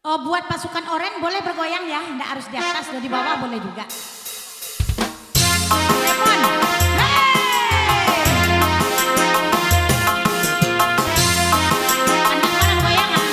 Oh, buat pasukan oren boleh bergoyang ya, nggak harus di atas, di bawah boleh juga. Lemon. Anak-anak goyangan.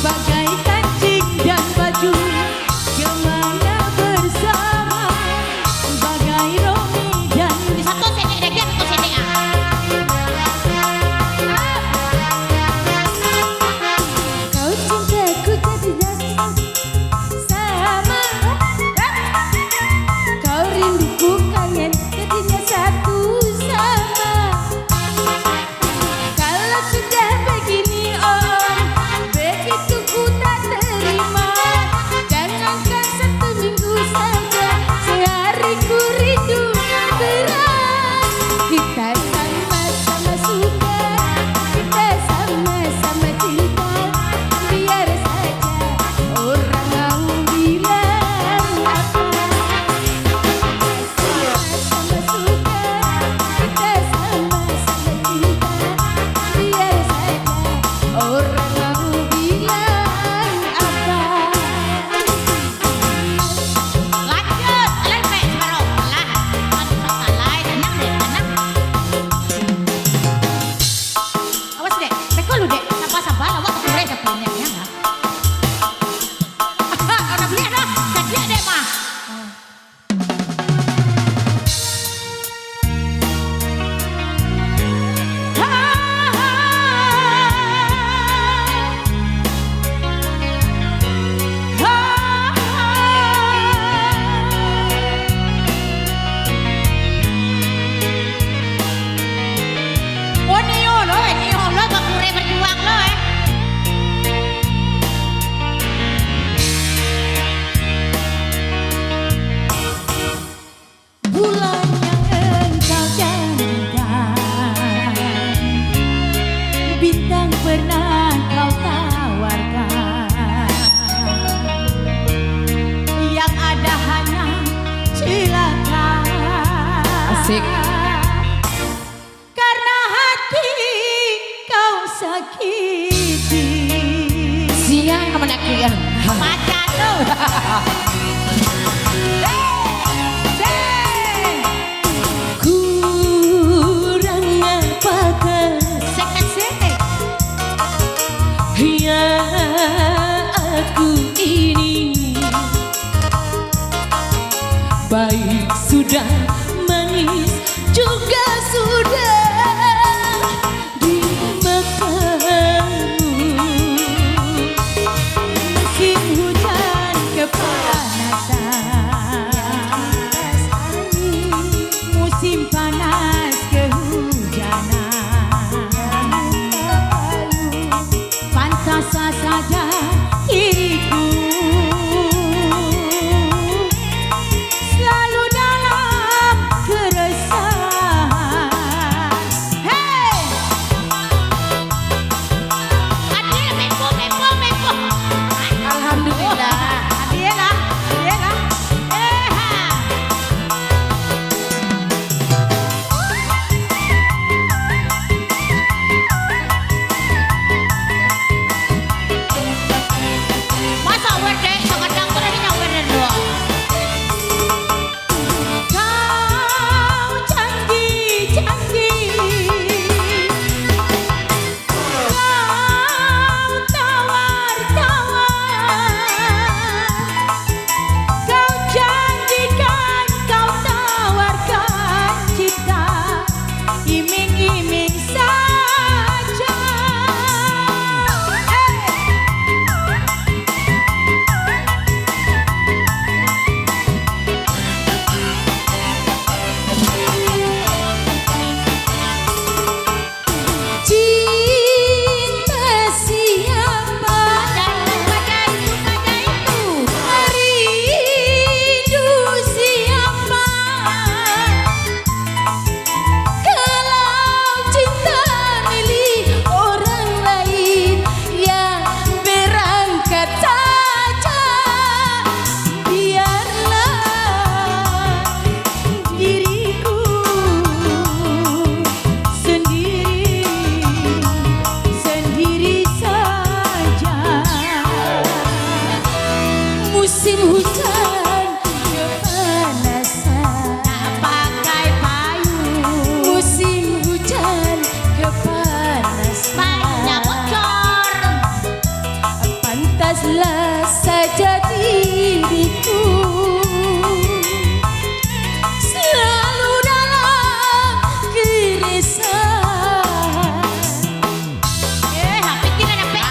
Bagaikan kancing dan baju, kemana Asik. Karena hati kau sakiti. Siang menakian. Macan lo. Kurang apakah yang aku ini, baik sudah manis juga sudah dimakanmu. Musim hujan kepanasan, musim panas kehujanan. Pantas saja diriku selalu dalam keresahan. Hey! Adil, mepo. Alhamdulillah. Adil lah. Masa wede sengadang terusnya wede doang. Kau janji, kau tawar-tawar, kau janjikan kau tawarkan cinta, iming-iming saja. Cinta siapa? Rindu siapa? Kalau cinta milik orang lain, ya berangkat saja. Biarlah diriku sendiri saja. Musim hujan kepanasan, Tak pakai payung, musim hujan kepanasan. banyak bocor. Pantaslah saja diriku selalu dalam keresahan. HP tidak ada pet,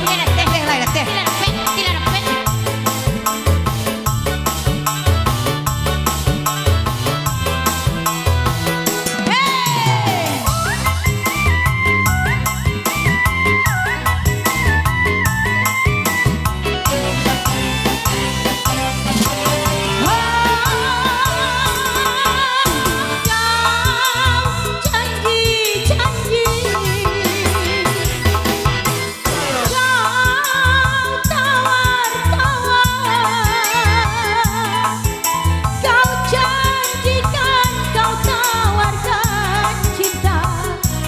tidak ada teh, tidak ada teh.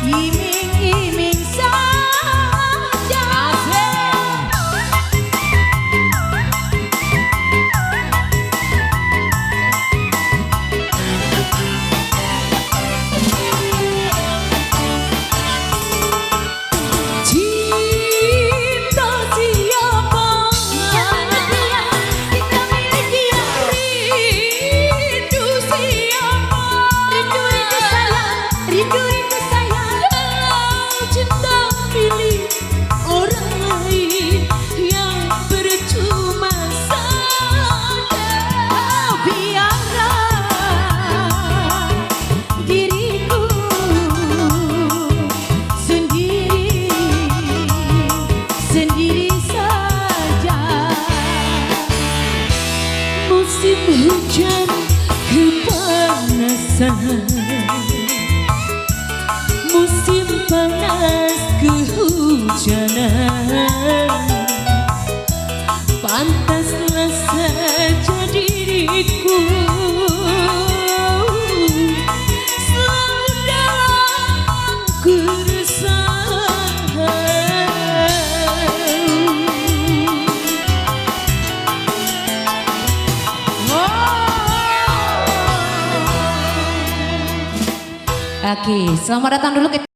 Iming-iming saja. Cinta siapa? Kita miliki Rindu siapa? rindu sayang. Kalau cinta milik orang lain, yang percuma saja. Biarlah diriku sendiri saja. Musim hujan kepanasan, musim panas kehujanan. Pantaslah saja diriku Oke, selamat datang dulu ke